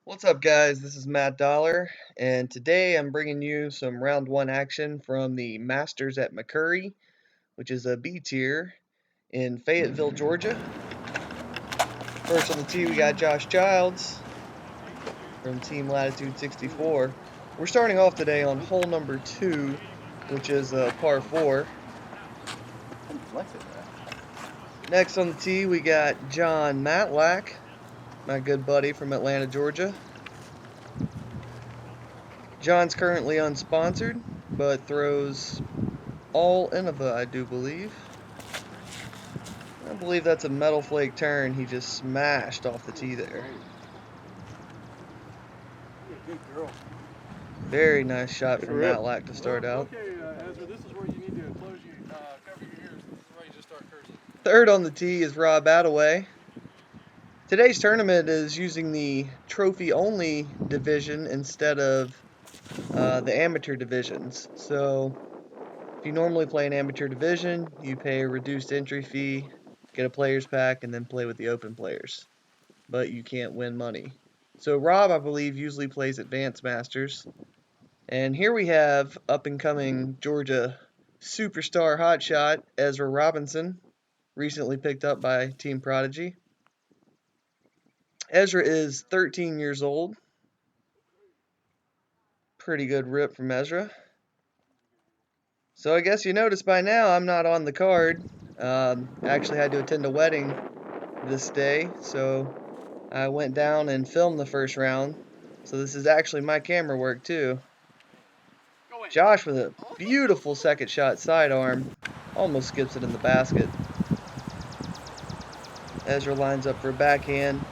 What's up, guys? This is Matt Dollar, and today I'm bringing you some round one action from the Masters at McCurry, which is a B tier in Fayetteville, Georgia. First on the tee, we got Josh Childs from Team Latitude 64. We're starting off today on hole number 2, which is a par 4. Next on the tee, we got John Matlack, my good buddy from Atlanta, Georgia. John's currently unsponsored, but throws all Innova, I do believe. I believe that's a metal flake turn he just smashed off the tee there. Good girl. Very nice shot from Matlack to start out. Okay, Ezra, this is where you need to close your, cover your ears. This is where you just start cursing. Third on the tee is Rob Attaway. Today's tournament is using the trophy-only division instead of the amateur divisions. So if you normally play an amateur division, you pay a reduced entry fee, get a player's pack, and then play with the open players. But you can't win money. So Rob, I believe, usually plays Advanced Masters. And here we have up-and-coming Georgia superstar hotshot Ezra Robinson, recently picked up by Team Prodigy. Ezra is 13 years old. Pretty good rip from Ezra. So I guess you noticed by now I'm not on the card. Actually had to attend a wedding this day, so I went down and filmed the first round. So this is actually my camera work too. Josh with a beautiful second shot sidearm, almost skips it in the basket. Ezra lines up for a backhand.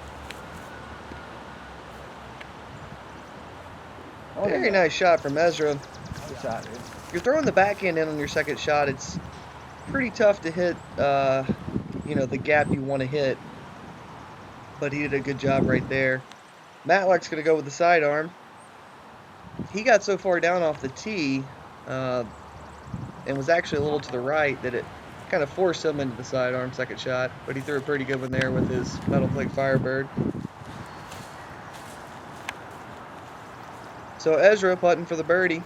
Very nice shot from Ezra. Good shot, dude. You're throwing the backhand in on your second shot. It's pretty tough to hit, the gap you want to hit. But he did a good job right there. Matlack's going to go with the sidearm. He got so far down off the tee and was actually a little to the right that it kind of forced him into the sidearm second shot. But he threw a pretty good one there with his metal flake Firebird. So Ezra putting for the birdie.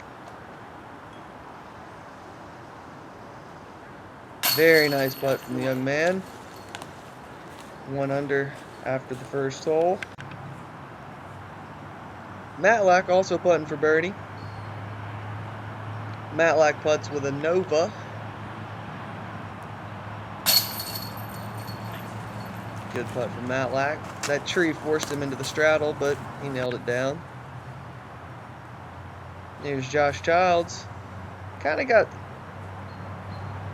Very nice putt from the young man. 1 under after the first hole. Matlack also putting for birdie. Matlack putts with a Nova. Good putt from Matlack. That tree forced him into the straddle, but he nailed it down. Here's Josh Childs. Kind of got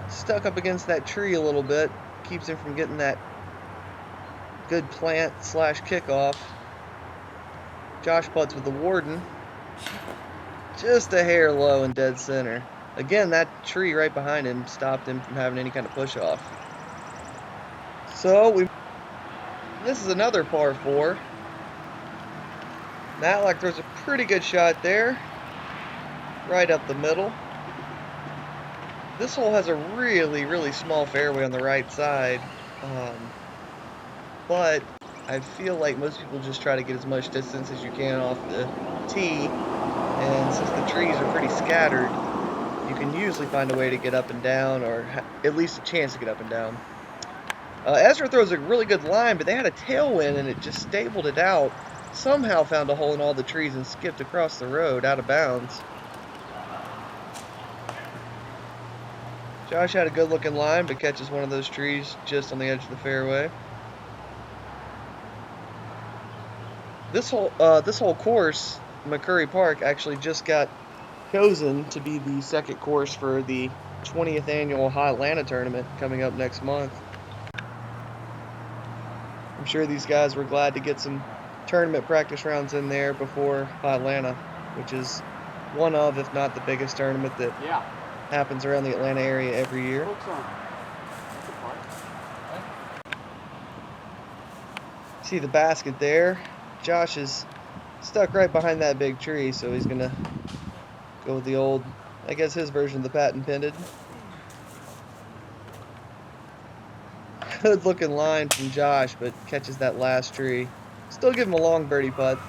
stuck up against that tree a little bit. Keeps him from getting that good plant / kickoff. Josh putts with the Warden. Just a hair low and dead center. Again, that tree right behind him stopped him from having any kind of push off. So this is another par 4. Matlack throws a pretty good shot there. Right up the middle. This hole has a really, really small fairway on the right side. But I feel like most people just try to get as much distance as you can off the tee. And since the trees are pretty scattered, you can usually find a way to get up and down, or at least a chance to get up and down. Ezra throws a really good line, but they had a tailwind and it just stabled it out. Somehow found a hole in all the trees and skipped across the road out of bounds. Josh had a good looking line, but catches one of those trees just on the edge of the fairway. This whole course, McCurry Park, actually just got chosen to be the second course for the 20th annual Hot Atlanta tournament coming up next month. I'm sure these guys were glad to get some tournament practice rounds in there before Hot Atlanta, which is one of, if not the biggest tournament that happens around the Atlanta area every year. See the basket there. Josh is stuck right behind that big tree, so he's going to go with the old, I guess his version of the patent pendant. Good looking line from Josh, but catches that last tree. Still give him a long birdie putt.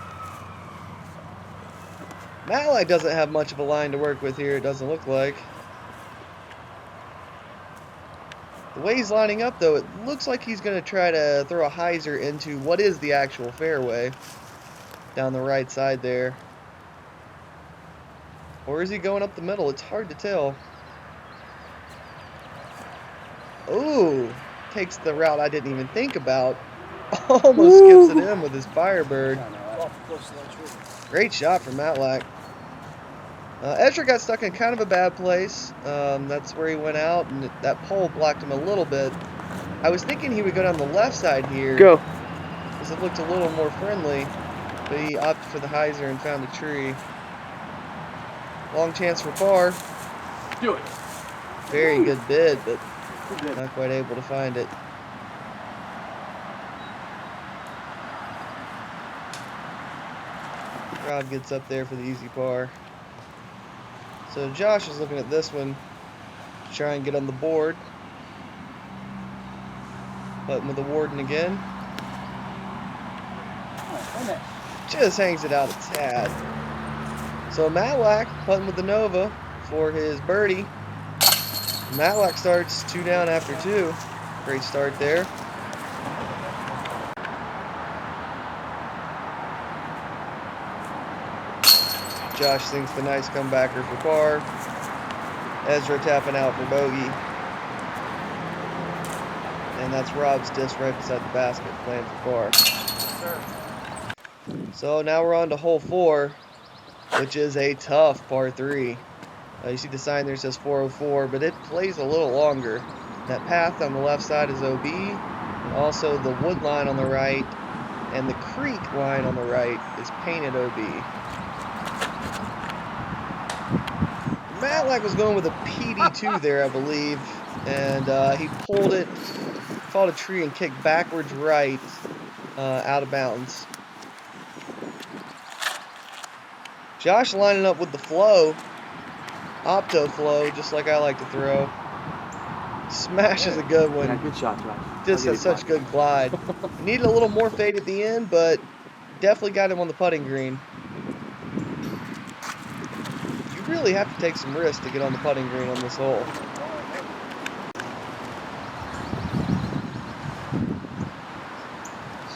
Matlack doesn't have much of a line to work with here, it doesn't look like. The way he's lining up, though, it looks like he's going to try to throw a hyzer into what is the actual fairway down the right side there. Or is he going up the middle? It's hard to tell. Ooh, takes the route I didn't even think about. Almost skips it in with his Firebird. Great shot from Matlack. Ezra got stuck in kind of a bad place. That's where he went out, and that pole blocked him a little bit. I was thinking he would go down the left side here. Go. Because it looked a little more friendly, but he opted for the hyzer and found a tree. Long chance for par. Do it. Very good bid, but not quite able to find it. Rob gets up there for the easy par. So Josh is looking at this one to try and get on the board. Putting with the Warden again. Just hangs it out a tad. So Matlack putting with the Nova for his birdie. Matlack starts 2 down after 2. Great start there. Josh sinks the nice comebacker for par. Ezra tapping out for bogey. And that's Rob's disc right beside the basket, playing for par. So now we're on to hole 4, which is a tough par 3. You see the sign there says 404, but it plays a little longer. That path on the left side is OB, and also the wood line on the right and the creek line on the right is painted OB. Matlack was going with a PD2 there, I believe, and he pulled it, caught a tree, and kicked backwards right out of bounds. Josh lining up with the flow, opto flow, just like I like to throw. Smashes a good one. Yeah, good shot, Josh. Just has such good glide. Needed a little more fade at the end, but definitely got him on the putting green. You really have to take some risks to get on the putting green on this hole.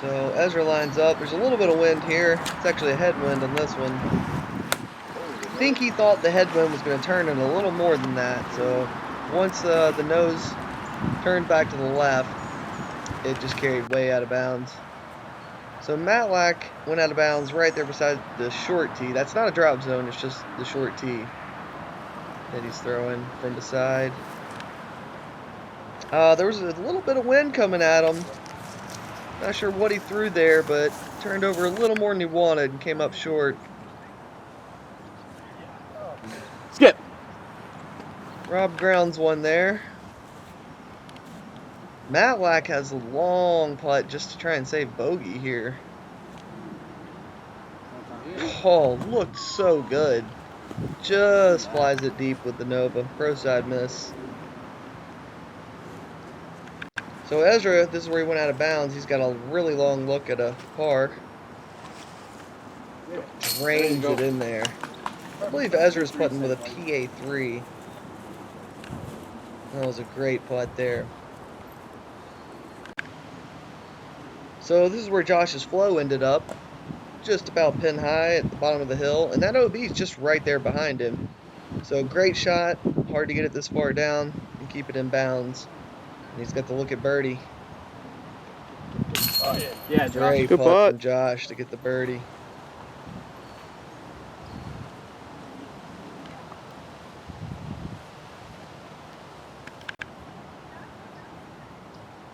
So Ezra lines up. There's a little bit of wind here. It's actually a headwind on this one. I think he thought the headwind was going to turn in a little more than that. So once the nose turned back to the left, it just carried way out of bounds. So Matlack went out of bounds right there beside the short tee. That's not a drop zone, it's just the short tee that he's throwing from the side. There was a little bit of wind coming at him. Not sure what he threw there, but turned over a little more than he wanted and came up short. Skip. Rob grounds one there. Matlack has a long putt just to try and save bogey here. Oh, looked so good. Just flies it deep with the Nova. Pro side miss. So Ezra, this is where he went out of bounds. He's got a really long look at a par. Drains it in there. I believe Ezra's putting with a PA3. That was a great putt there. So this is where Josh's flow ended up. Just about pin high at the bottom of the hill. And that OB is just right there behind him. So great shot. Hard to get it this far down and keep it in bounds. And he's got to look at birdie. Oh, yeah. Yeah, Josh. Great Good putt putt from Josh to get the birdie.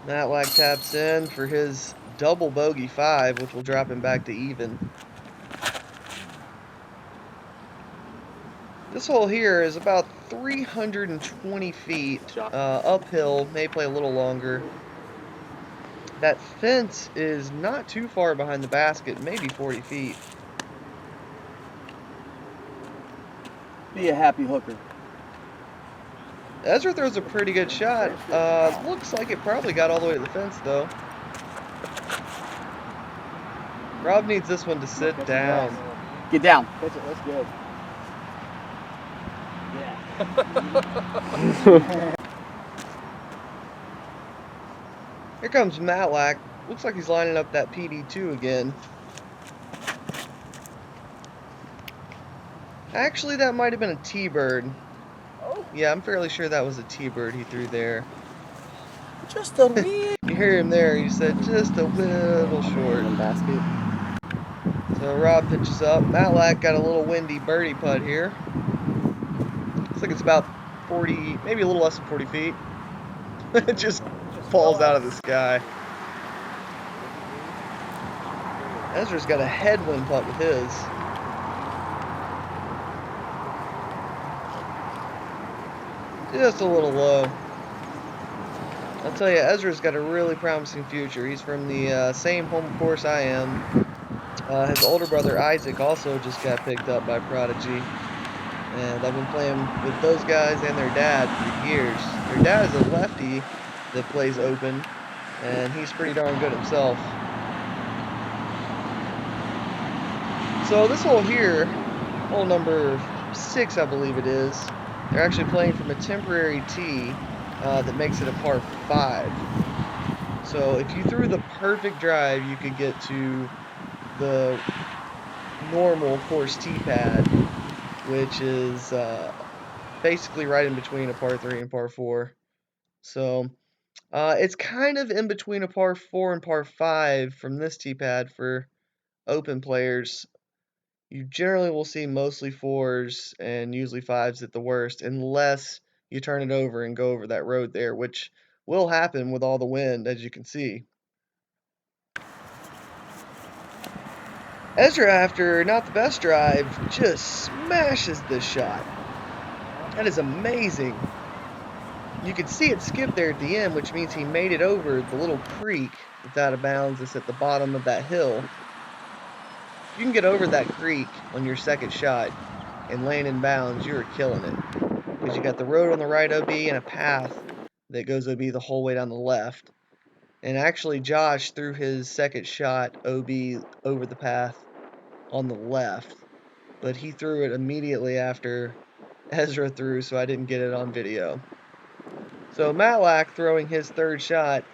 Matlack taps in for his double bogey 5, which will drop him back to even. This hole here is about 320 feet uphill, may play a little longer. That fence is not too far behind the basket, maybe 40 feet. Be a happy hooker. Ezra throws a pretty good shot. Looks like it probably got all the way to the fence, though. Rob needs this one to sit down. Get down. That's good. Here comes Matlack. Looks like he's lining up that PD2 again. Actually, that might have been a T-bird. Oh. Yeah, I'm fairly sure that was a T-bird he threw there. Just a wee. You hear him there, he said just a little short. Basket. So Rob pitches up. Matlack got a little windy birdie putt here. Looks like it's about 40, maybe a little less than 40 feet. It just falls out of the sky. Ezra's got a headwind putt with his. Just a little low. I'll tell you, Ezra's got a really promising future. He's from the same home course I am. His older brother Isaac also just got picked up by Prodigy. And I've been playing with those guys and their dad for years. Their dad is a lefty that plays open, and he's pretty darn good himself. So this hole here, hole number 6 I believe it is, they're actually playing from a temporary tee that makes it a par 5. So if you threw the perfect drive, you could get to the normal course tee pad, which is basically right in between a par 3 and par 4. So it's kind of in between a par 4 and par 5 from this tee pad for open players. You generally will see mostly 4s and usually 5s at the worst, unless you turn it over and go over that road there, which will happen with all the wind, as you can see. Ezra, after not the best drive, just smashes this shot. That is amazing. You can see it skip there at the end, which means he made it over the little creek that's out of bounds that's at the bottom of that hill. If you can get over that creek on your second shot and land in bounds, you are killing it. Because you got the road on the right OB and a path that goes OB the whole way down the left. And actually Josh threw his second shot OB over the path on the left, but he threw it immediately after Ezra threw, so I didn't get it on video. So Matlack throwing his third shot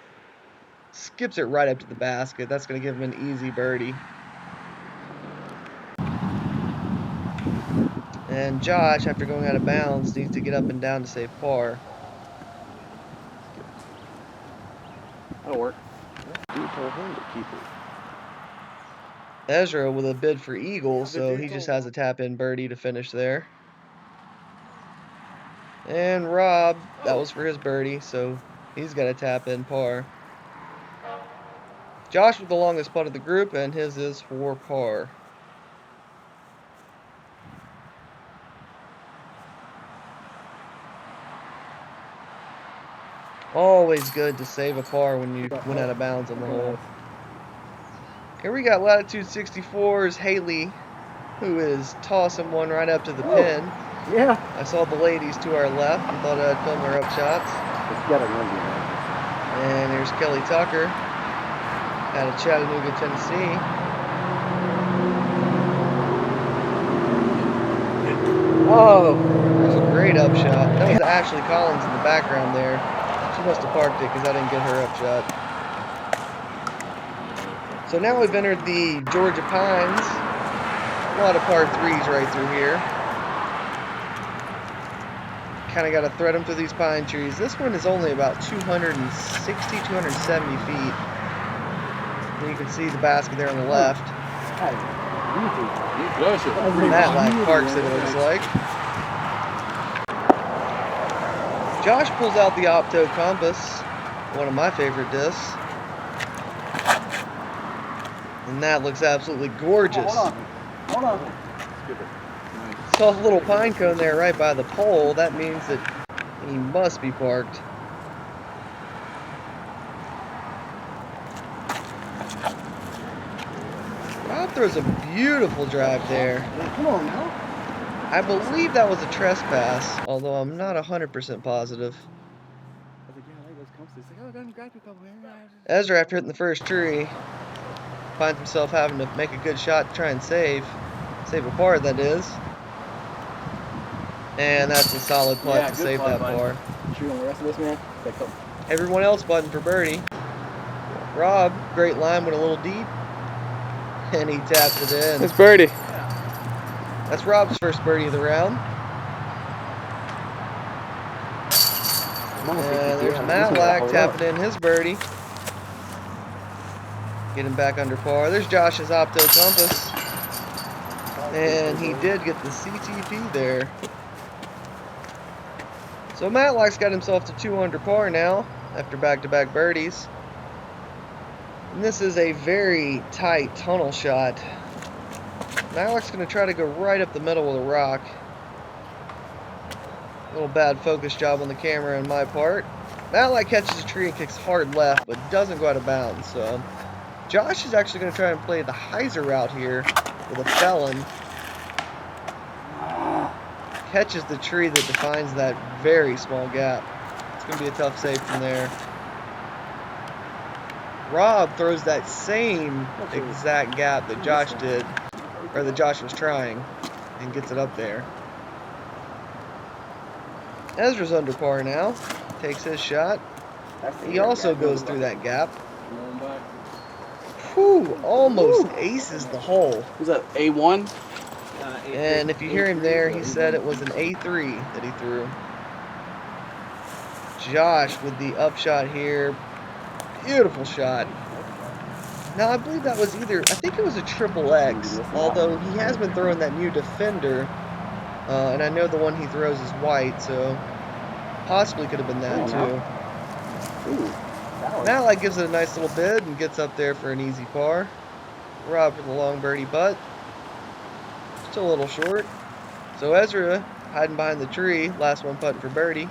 skips it right up to the basket. That's going to give him an easy birdie. And Josh, after going out of bounds, needs to get up and down to save par. That'll work. You told him to keep it. Ezra with a bid for eagle, so he just has a tap-in birdie to finish there. And Rob, that was for his birdie, so he's got a tap-in par. Josh with the longest putt of the group, and his is for par. Always good to save a par when you went out of bounds on the hole. Here we got Latitude 64's Haley, who is tossing one right up to the pin. Yeah. I saw the ladies to our left and thought I'd film her up shots. And here's Kelly Tucker out of Chattanooga, Tennessee. Oh. That's a great upshot. That was Ashley Collins in the background there. She must have parked it because I didn't get her upshot. So now we've entered the Georgia Pines. A lot of par 3s right through here. Kind of got to thread them through these pine trees. This one is only about 260, 270 feet. And you can see the basket there on the left. Matlack parks it, it looks like. Josh pulls out the Opto Compass, one of my favorite discs. And that looks absolutely gorgeous. Hold on. Saw a little pine cone there right by the pole. That means that he must be parked. Rob throws a beautiful drive there. Come on now. I believe that was a trespass, although I'm not 100% positive. Ezra, after hitting the first tree, finds himself having to make a good shot to try and save a par, that is. And that's a solid putt Yeah, to good save putt, that bud. par. Shoot on the rest of this, man. Okay, cool. Everyone else button for birdie. Rob, great line, went a little deep. And he tapped it in. It's birdie. That's Rob's first birdie of the round. And there's Matlack tapping in his birdie. Getting back under par. There's Josh's Opto Compass. And he did get the CTP there. So Matlack's got himself to 2 under par now after back-to-back birdies. And this is a very tight tunnel shot. Matlack's going to try to go right up the middle with a rock. A little bad focus job on the camera on my part. Matlack catches a tree and kicks hard left, but doesn't go out of bounds. So Josh is actually going to try and play the hyzer route here with a felon. Catches the tree that defines that very small gap. It's going to be a tough save from there. Rob throws that same exact gap that Josh did, or that Josh was trying, and gets it up there. Ezra's under par now. Takes his shot. He also goes through that gap. Whew, almost aces the hole. Was that A1? And if you hear him there, he said it was an A3 that he threw. Josh with the upshot here. Beautiful shot. Now, I believe that was either, I think it was a triple X, although he has been throwing that new Defender, and I know the one he throws is white, so possibly could have been that too. Matlack gives it a nice little bid and gets up there for an easy par. Rob for the long birdie putt. Still a little short. So Ezra hiding behind the tree, last one putting for birdie.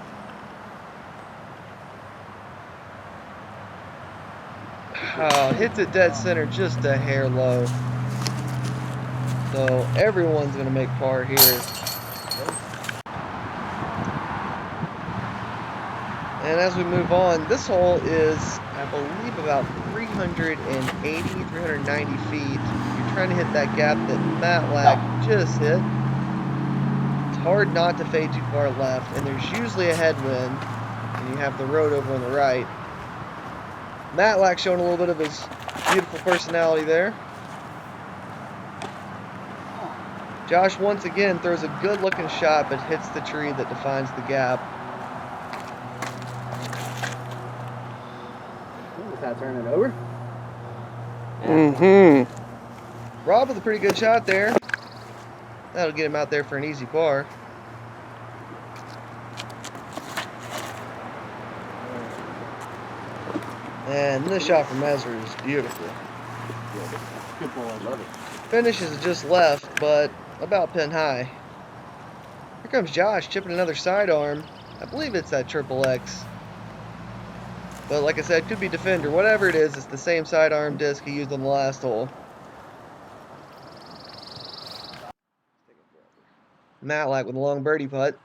Oh, hits it dead center, just a hair low. So everyone's going to make par here. And as we move on, this hole is, I believe, about 380, 390 feet. You're trying to hit that gap that Matlack just hit. It's hard not to fade too far left, and there's usually a headwind, and you have the road over on the right. Matlack showing a little bit of his beautiful personality there. Josh once again throws a good looking shot, but hits the tree that defines the gap. Is that turning it over? Mm-hmm. Rob with a pretty good shot there. That'll get him out there for an easy par. And this shot from Ezra is beautiful. Good ball, I love it. Finishes just left, but about pin high. Here comes Josh chipping another sidearm. I believe it's that triple X. But like I said, could be Defender. Whatever it is, it's the same sidearm disc he used on the last hole. Matlack with a long birdie putt.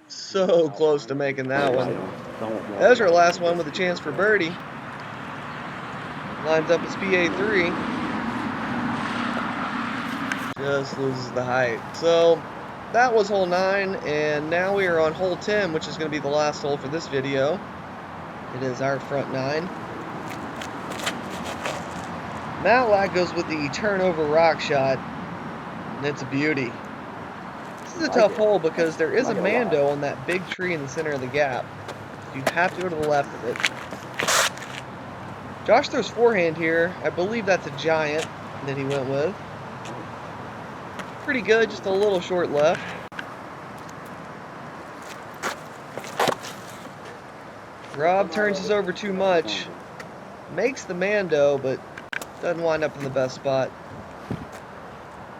So close to making that one. Ezra, last one with a chance for birdie. Lines up his PA3. Just loses the height. So that was hole 9, and now we are on hole 10, which is going to be the last hole for this video. It is our front 9. Matlack goes with the turnover rock shot, and it's a beauty. This is a tough hole because there is a Mando on that big tree in the center of the gap. You have to go to the left of it. Josh throws forehand here. I believe that's a giant that he went with. Pretty good, just a little short left. Rob turns his over too much. Makes the Mando, but doesn't wind up in the best spot.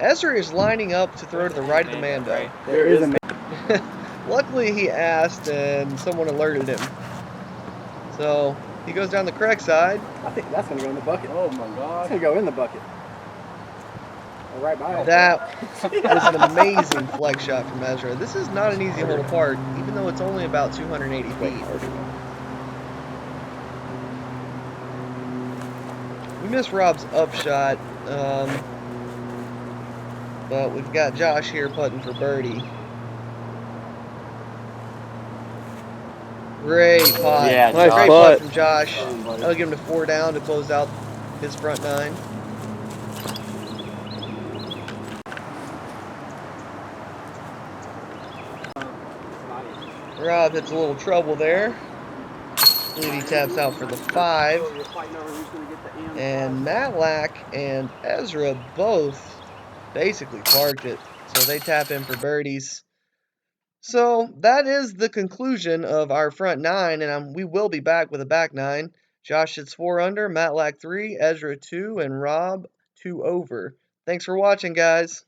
Ezra is lining up to throw to the right of the Mando. There is a Mando. Luckily he asked and someone alerted him. So he goes down the correct side. I think that's going to go in the bucket. Oh my God. It's going to go in the bucket. Or right by it. That was an amazing flex shot from Ezra. This is not an easy hole to park, even though it's only about 280 feet. We missed Rob's upshot. But we've got Josh here putting for birdie. Great putt. Yeah, Nice Great putt. putt from Josh. Dang, buddy. That'll give him to 4 down to close out his front 9. Rob hits a little trouble there. I believe he taps out for the 5. And Matlack and Ezra both basically parked it. So they tap in for birdies. So that is the conclusion of our front 9. And we will be back with a back 9. Josh hits 4 under, Matlack 3, Ezra 2, and Rob 2 over. Thanks for watching, guys.